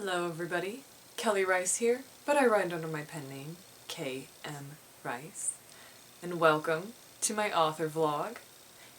Hello everybody, Kelly Rice here, but I write under my pen name, K.M. Rice, and welcome to my author vlog.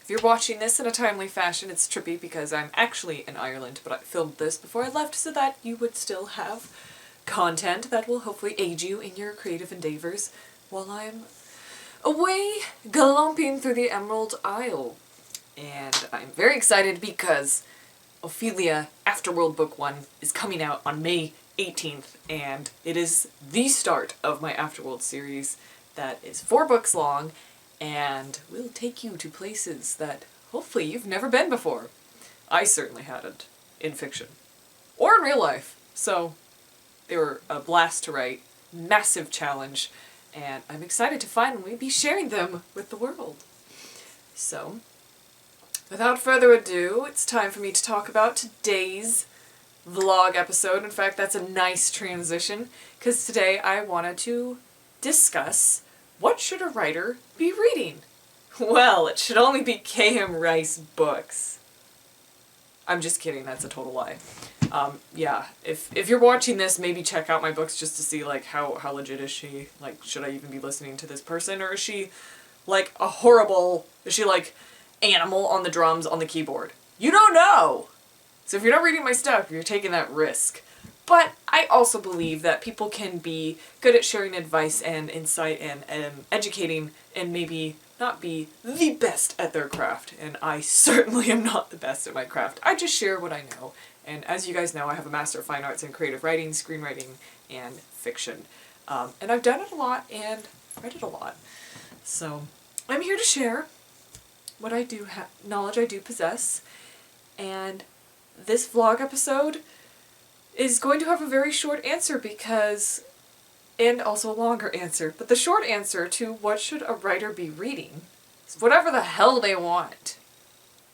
If you're watching this in a timely fashion, it's trippy because I'm actually in Ireland, but I filmed this before I left so that you would still have content that will hopefully aid you in your creative endeavors while I'm away galloping through the Emerald Isle. And I'm very excited because Ophelia Afterworld Book 1 is coming out on May 18th, and it is the start of my Afterworld series that is 4 books long and will take you to places that hopefully you've never been before. I certainly hadn't, in fiction. Or in real life. So they were a blast to write, massive challenge, and I'm excited to finally be sharing them with the world. So, without further ado, it's time for me to talk about today's vlog episode. In fact, that's a nice transition, because today I wanted to discuss what should a writer be reading? Well, it should only be K.M. Rice books. I'm just kidding, that's a total lie. Yeah, if you're watching this, maybe check out my books just to see, like, how legit is she? Like, should I even be listening to this person? Or is she, like, is she, like, animal on the drums on the keyboard? You don't know! So if you're not reading my stuff, you're taking that risk. But I also believe that people can be good at sharing advice and insight and educating and maybe not be the best at their craft. And I certainly am not the best at my craft. I just share what I know. And as you guys know, I have a Master of Fine Arts in Creative Writing, Screenwriting, and Fiction. And I've done it a lot and read it a lot. So I'm here to share what I do knowledge I do possess, and this vlog episode is going to have a very short answer and also a longer answer, but the short answer to what should a writer be reading is whatever the hell they want.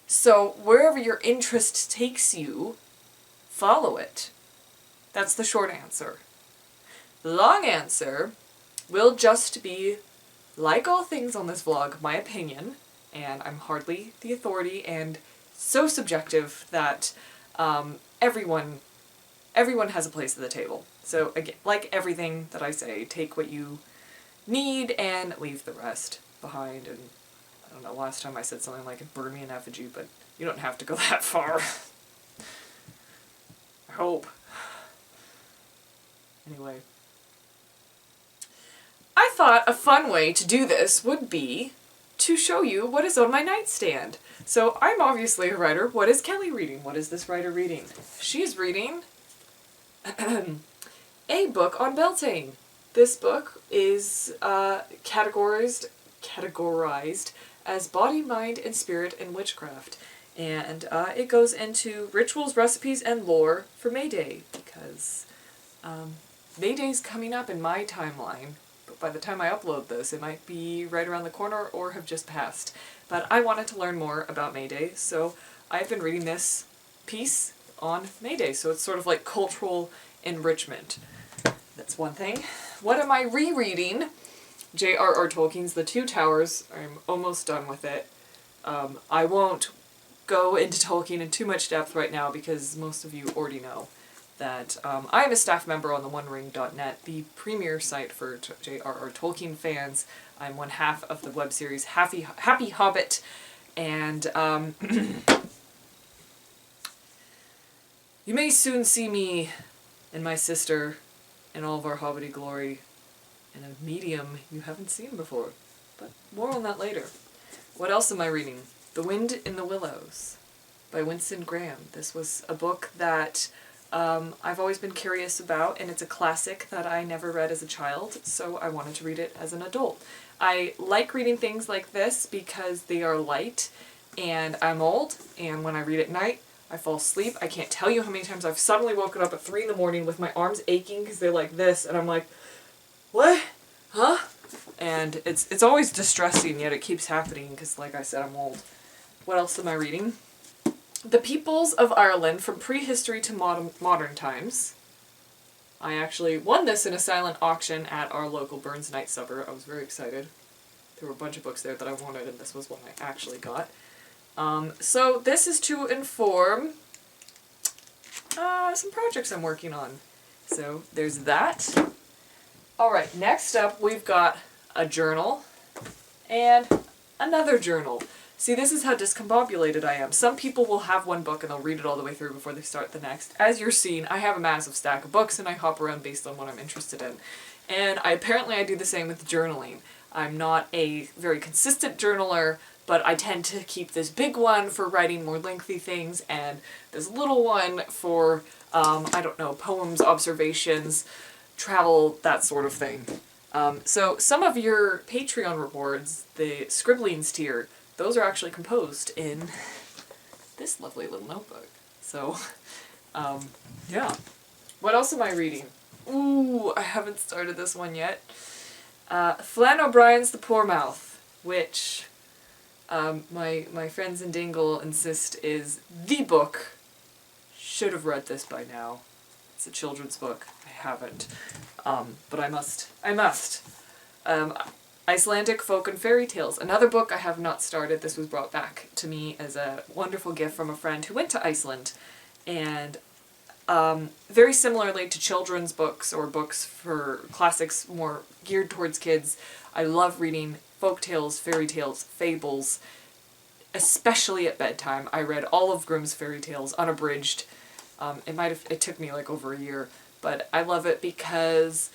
So wherever your interest takes you, follow it. That's the short answer. The long answer will just be, like all things on this vlog, my opinion, and I'm hardly the authority and so subjective that everyone has a place at the table. So again, like everything that I say, take what you need and leave the rest behind. And I don't know, last time I said something like burn me in effigy, but you don't have to go that far. I hope. Anyway. I thought a fun way to do this would be to show you what is on my nightstand. So I'm obviously a writer. What is Kelly reading? What is this writer reading? She's reading a book on Beltane. This book is categorized as body, mind, and spirit and witchcraft. And it goes into rituals, recipes, and lore for May Day, because May Day's coming up in my timeline. By the time I upload this, it might be right around the corner or have just passed. But I wanted to learn more about May Day, so I've been reading this piece on May Day. So it's sort of like cultural enrichment. That's one thing. What am I rereading? J.R.R. Tolkien's The Two Towers. I'm almost done with it. I won't go into Tolkien in too much depth right now because most of you already know that I am a staff member on the OneRing.net, the premier site for J.R.R. Tolkien fans. I'm one half of the web series Happy Hobbit, and you may soon see me and my sister in all of our hobbity glory in a medium you haven't seen before, but more on that later. What else am I reading? The Wind in the Willows by Winston Graham. This was a book that I've always been curious about, and it's a classic that I never read as a child, so I wanted to read it as an adult. I like reading things like this because they are light, and I'm old, and when I read at night, I fall asleep. I can't tell you how many times I've suddenly woken up at 3 in the morning with my arms aching because they're like this, and I'm like, what? Huh? And it's always distressing, yet it keeps happening because, like I said, I'm old. What else am I reading? The Peoples of Ireland from Prehistory to Modern Times. I actually won this in a silent auction at our local Burns Night Supper. I was very excited. There were a bunch of books there that I wanted, and this was one I actually got. So this is to inform some projects I'm working on. So there's that. Alright, next up we've got a journal and another journal. See, this is how discombobulated I am. Some people will have one book and they'll read it all the way through before they start the next. As you're seeing, I have a massive stack of books and I hop around based on what I'm interested in. And apparently I do the same with journaling. I'm not a very consistent journaler, but I tend to keep this big one for writing more lengthy things and this little one for, I don't know, poems, observations, travel, that sort of thing. So some of your Patreon rewards, the Scribblings tier, those are actually composed in this lovely little notebook. So, yeah. What else am I reading? Ooh, I haven't started this one yet. Flann O'Brien's The Poor Mouth, which my friends in Dingle insist is the book. Should have read this by now. It's a children's book. I haven't. But I must. Icelandic Folk and Fairy Tales. Another book I have not started. This was brought back to me as a wonderful gift from a friend who went to Iceland. And very similarly to children's books or books for classics more geared towards kids, I love reading folk tales, fairy tales, fables, especially at bedtime. I read all of Grimm's fairy tales unabridged. It took me like over a year, but I love it because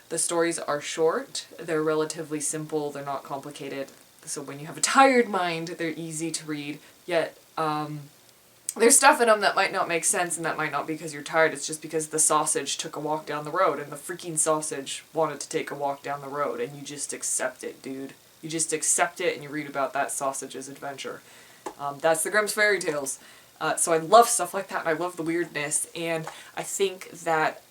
the stories are short, they're relatively simple, they're not complicated, so when you have a tired mind, they're easy to read, yet there's stuff in them that might not make sense, and that might not be because you're tired, it's just because the sausage took a walk down the road, and the freaking sausage wanted to take a walk down the road, and you just accept it, dude. You just accept it, and you read about that sausage's adventure. That's the Grimm's fairy tales. So I love stuff like that, and I love the weirdness, and I think that,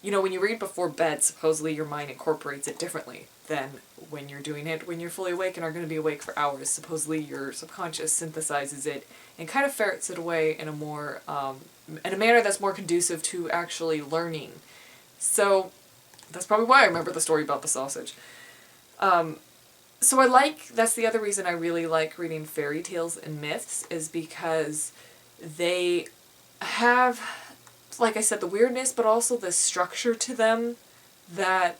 you know, when you read before bed, supposedly your mind incorporates it differently than when you're doing it when you're fully awake and are going to be awake for hours. Supposedly your subconscious synthesizes it and kind of ferrets it away in a more, in a manner that's more conducive to actually learning. So that's probably why I remember the story about the sausage. So that's the other reason I really like reading fairy tales and myths, is because they have, like I said, the weirdness, but also the structure to them that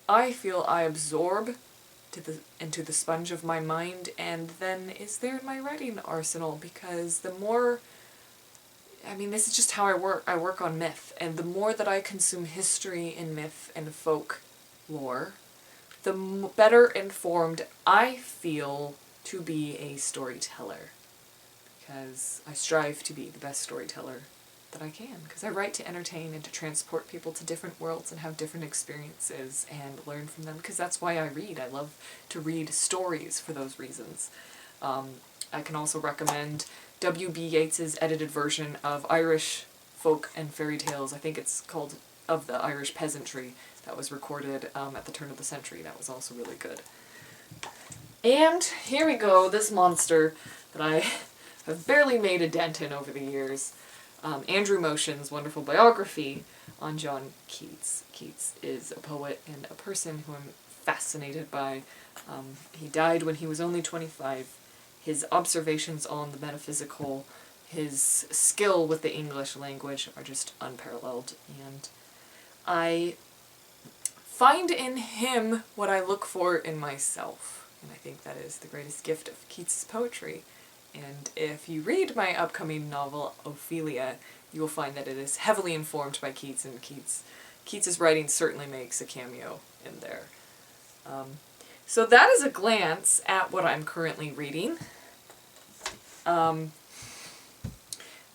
I feel I absorb into the sponge of my mind, and then is there in my writing arsenal, because the more, I mean, this is just how I work on myth, and the more that I consume history in myth and folk lore, the better informed I feel to be a storyteller, because I strive to be the best storyteller that I can, because I write to entertain and to transport people to different worlds and have different experiences and learn from them, because that's why I read. I love to read stories for those reasons. I can also recommend W.B. Yeats's edited version of Irish folk and fairy tales. I think it's called Of the Irish Peasantry, that was recorded at the turn of the century. That was also really good. And here we go, this monster that I have barely made a dent in over the years. Andrew Motion's wonderful biography on John Keats. Keats is a poet and a person who I'm fascinated by. He died when he was only 25. His observations on the metaphysical, his skill with the English language are just unparalleled, and I find in him what I look for in myself, and I think that is the greatest gift of Keats' poetry. And if you read my upcoming novel, Ophelia, you will find that it is heavily informed by Keats, and Keats's writing certainly makes a cameo in there. So that is a glance at what I'm currently reading. Yeah,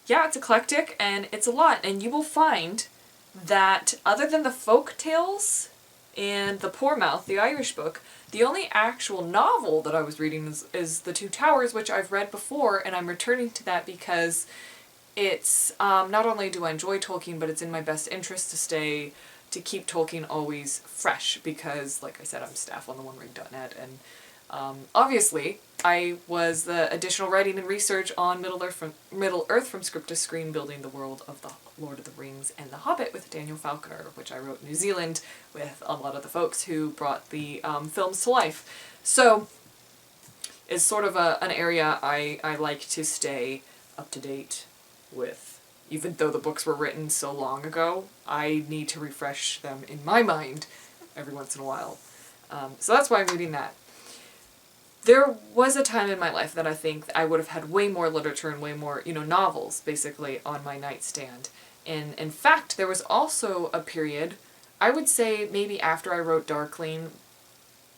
it's eclectic, and it's a lot, and you will find that other than the folk tales and The Poor Mouth, the Irish book, the only actual novel that I was reading is The Two Towers, which I've read before, and I'm returning to that because it's, not only do I enjoy Tolkien, but it's in my best interest to keep Tolkien always fresh, because, like I said, I'm staff on the OneRing.net, and obviously I was the additional writing and research on Middle Earth from script to screen, building the world of the Lord of the Rings and The Hobbit with Daniel Falconer, which I wrote in New Zealand with a lot of the folks who brought the films to life. So it's sort of an area I like to stay up to date with even though the books were written so long ago, I need to refresh them in my mind every once in a while. So that's why I'm reading that. There was a time in my life that I think I would have had way more literature and way more, novels, basically, on my nightstand. And in fact, there was also a period, I would say maybe after I wrote Darkling,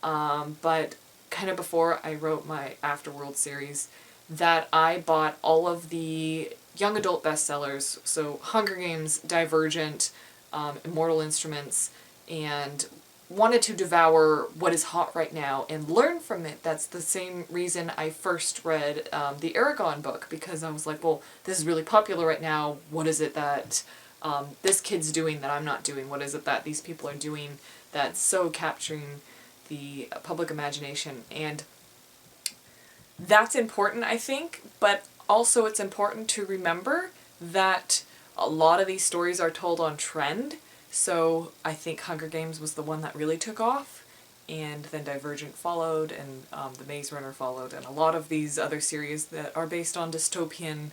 but kind of before I wrote my Afterworld series, that I bought all of the young adult bestsellers, so Hunger Games, Divergent, Immortal Instruments, and wanted to devour what is hot right now and learn from it. That's the same reason I first read the Aragon book, because I was like, well, this is really popular right now. What is it that this kid's doing that I'm not doing? What is it that these people are doing that's so capturing the public imagination? And that's important, I think, but also it's important to remember that a lot of these stories are told on trend. So I think Hunger Games was the one that really took off, and then Divergent followed, and The Maze Runner followed, and a lot of these other series that are based on dystopian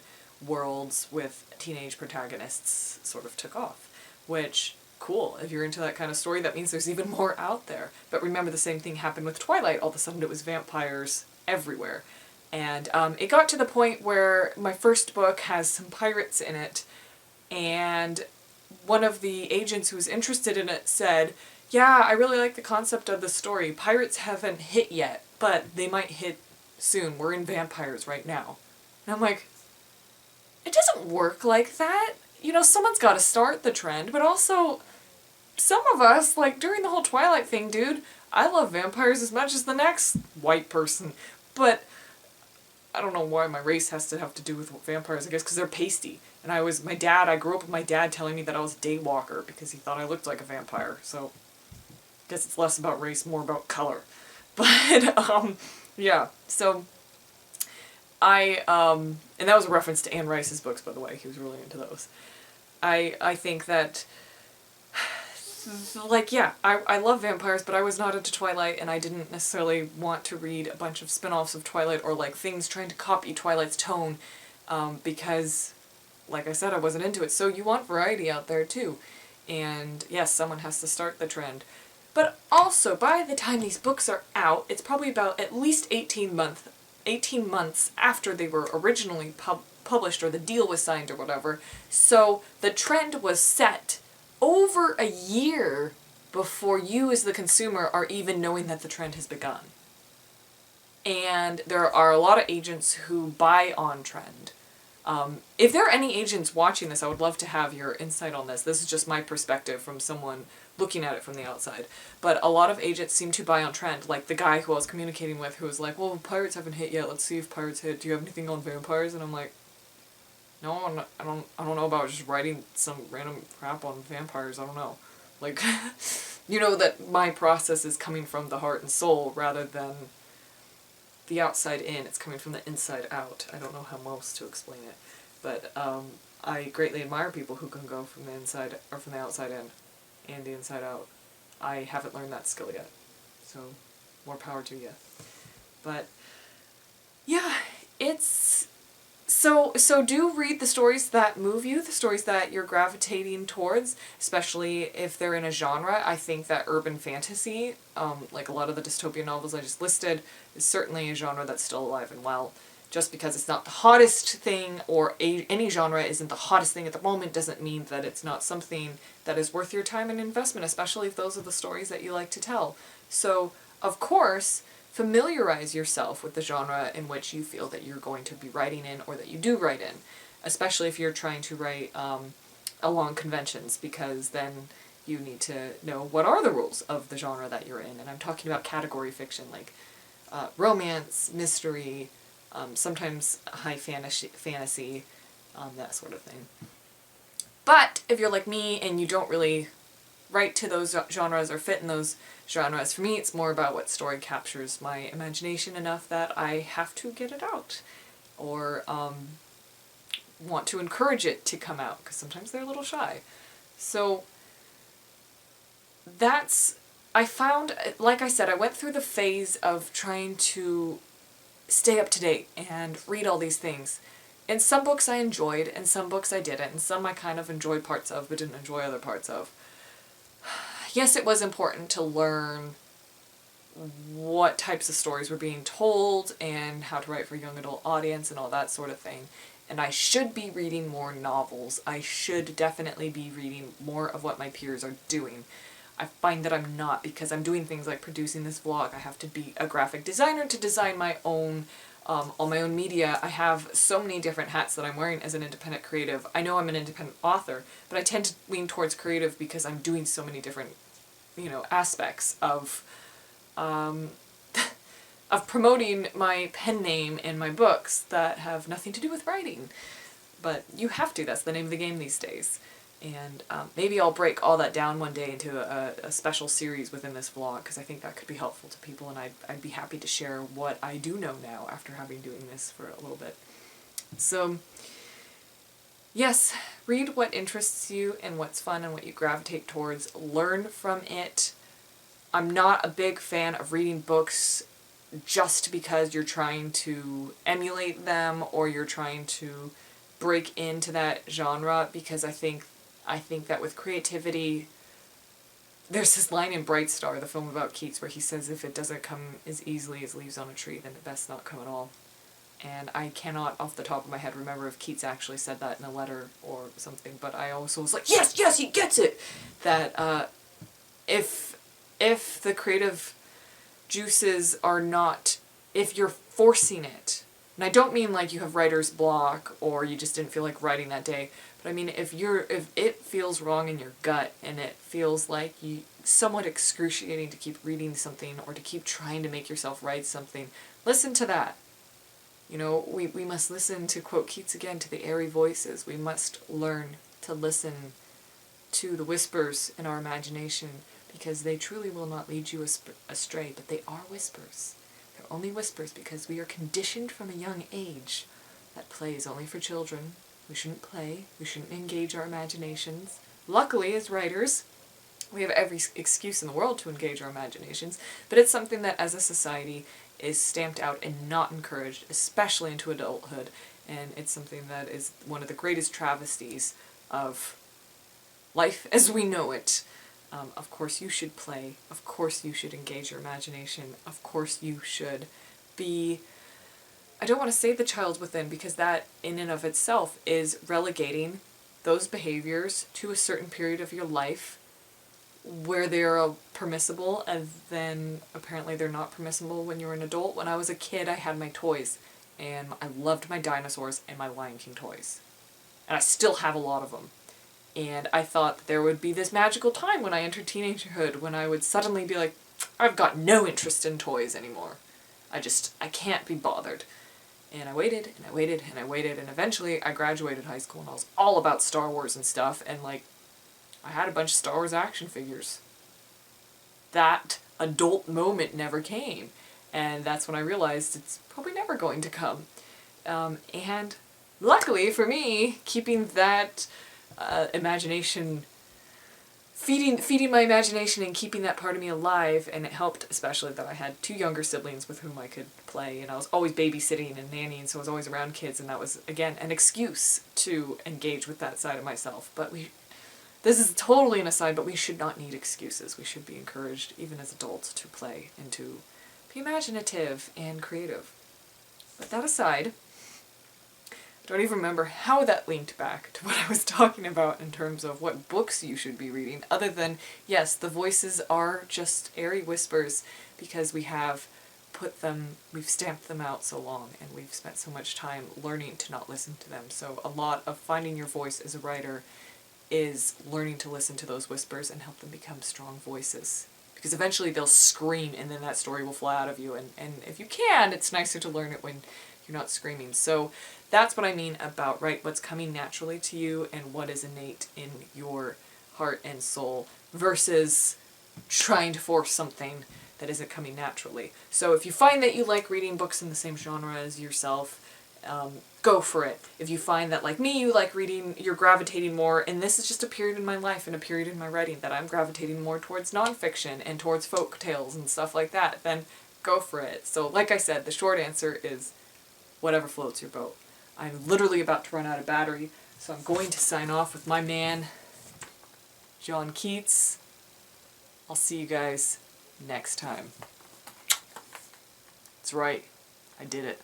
worlds with teenage protagonists sort of took off, which, cool, if you're into that kind of story, that means there's even more out there. But remember, the same thing happened with Twilight. All of a sudden it was vampires everywhere. And it got to the point where my first book has some pirates in it, and one of the agents who was interested in it said, yeah, I really like the concept of the story. Pirates haven't hit yet, but they might hit soon. We're in vampires right now. And I'm like, it doesn't work like that. Someone's got to start the trend, but also some of us, like during the whole Twilight thing, dude, I love vampires as much as the next white person, but I don't know why my race has to have to do with vampires, I guess because they're pasty. And I grew up with my dad telling me that I was a daywalker because he thought I looked like a vampire. So I guess it's less about race, more about color. But, yeah, so and that was a reference to Anne Rice's books, by the way. He was really into those. I think that, like, yeah, I love vampires, but I was not into Twilight, and I didn't necessarily want to read a bunch of spin-offs of Twilight or, like, things trying to copy Twilight's tone, because, like I said, I wasn't into it. So you want variety out there, too. And, yes, someone has to start the trend. But also, by the time these books are out, it's probably about at least 18 months after they were originally published or the deal was signed or whatever. So the trend was set over a year before you as the consumer are even knowing that the trend has begun. And there are a lot of agents who buy on trend. If there are any agents watching this, I would love to have your insight on this. This is just my perspective from someone looking at it from the outside. But a lot of agents seem to buy on trend. Like the guy who I was communicating with who was like, well, pirates haven't hit yet. Let's see if pirates hit. Do you have anything on vampires? And I'm like, no, I don't know about just writing some random crap on vampires. I don't know. Like, that my process is coming from the heart and soul rather than the outside in. It's coming from the inside out. I don't know how else to explain it. But I greatly admire people who can go from the inside or from the outside in and the inside out. I haven't learned that skill yet. So more power to you. But yeah, it's so do read the stories that move you, the stories that you're gravitating towards, especially if they're in a genre. I think that urban fantasy, like a lot of the dystopian novels I just listed, is certainly a genre that's still alive and well. Just because it's not the hottest thing, or any genre isn't the hottest thing at the moment, doesn't mean that it's not something that is worth your time and investment, especially if those are the stories that you like to tell. So, of course, familiarize yourself with the genre in which you feel that you're going to be writing in, or that you do write in, especially if you're trying to write along conventions, because then you need to know what are the rules of the genre that you're in. And I'm talking about category fiction, like romance, mystery, sometimes high fantasy, that sort of thing. But if you're like me and you don't really write to those genres or fit in those genres, for me it's more about what story captures my imagination enough that I have to get it out, or want to encourage it to come out, because sometimes they're a little shy. So I found, like I said, I went through the phase of trying to stay up to date and read all these things. And some books I enjoyed, and some books I didn't, and some I kind of enjoyed parts of, but didn't enjoy other parts of. Yes, it was important to learn what types of stories were being told, and how to write for a young adult audience, and all that sort of thing. And I should be reading more novels. I should definitely be reading more of what my peers are doing. I find that I'm not, because I'm doing things like producing this vlog. I have to be a graphic designer to design my own, all my own media. I have so many different hats that I'm wearing as an independent creative. I know I'm an independent author, but I tend to lean towards creative because I'm doing so many different, aspects of promoting my pen name in my books that have nothing to do with writing. But you have to, that's the name of the game these days. And maybe I'll break all that down one day into a special series within this vlog, because I think that could be helpful to people, and I'd be happy to share what I do know now after having doing this for a little bit. So, yes, read what interests you and what's fun and what you gravitate towards. Learn from it. I'm not a big fan of reading books just because you're trying to emulate them or you're trying to break into that genre, because I think that with creativity, there's this line in Bright Star, the film about Keats, where he says if it doesn't come as easily as leaves on a tree, then it best not come at all. And I cannot off the top of my head remember if Keats actually said that in a letter or something, but I also was like, yes, he gets it! That if the creative juices are not, if you're forcing it, and I don't mean like you have writer's block or you just didn't feel like writing that day, but I mean if it feels wrong in your gut and it feels like somewhat excruciating to keep reading something or to keep trying to make yourself write something, listen to that. We must listen, to quote Keats again, to the airy voices. We must learn to listen to the whispers in our imagination, because they truly will not lead you astray, but they are whispers. They're only whispers because we are conditioned from a young age that play is only for children. We shouldn't play. We shouldn't engage our imaginations. Luckily, as writers, we have every excuse in the world to engage our imaginations, but it's something that as a society is stamped out and not encouraged, especially into adulthood, and it's something that is one of the greatest travesties of life as we know it. Of course you should play, of course you should engage your imagination, of course you should be, I don't want to say the child within, because that in and of itself is relegating those behaviors to a certain period of your life where they're permissible, and then apparently they're not permissible when you're an adult. When I was a kid, I had my toys, and I loved my dinosaurs and my Lion King toys. And I still have a lot of them. And I thought that there would be this magical time when I entered teenagerhood when I would suddenly be like, I've got no interest in toys anymore. I can't be bothered. And I waited, and I waited, and I waited, and eventually I graduated high school and I was all about Star Wars and stuff, and I had a bunch of Star Wars action figures. That adult moment never came, and that's when I realized it's probably never going to come. And luckily for me, keeping that imagination, feeding my imagination and keeping that part of me alive, and it helped especially that I had two younger siblings with whom I could play, and I was always babysitting and nannying, so I was always around kids, and that was, again, an excuse to engage with that side of myself. But this is totally an aside, but we should not need excuses. We should be encouraged, even as adults, to play and to be imaginative and creative. But that aside, I don't even remember how that linked back to what I was talking about in terms of what books you should be reading, other than, yes, the voices are just airy whispers because we've stamped them out so long, and we've spent so much time learning to not listen to them. So a lot of finding your voice as a writer is learning to listen to those whispers and help them become strong voices. Because eventually they'll scream and then that story will fly out of you, and if you can, it's nicer to learn it when you're not screaming. So that's what I mean about write what's coming naturally to you and what is innate in your heart and soul versus trying to force something that isn't coming naturally. So if you find that you like reading books in the same genre as yourself, go for it. If you find that, like me, you like reading, you're gravitating more, and this is just a period in my life and a period in my writing that I'm gravitating more towards nonfiction and towards folk tales and stuff like that, then go for it. So like I said, the short answer is whatever floats your boat. I'm literally about to run out of battery, so I'm going to sign off with my man, John Keats. I'll see you guys next time. That's right, I did it.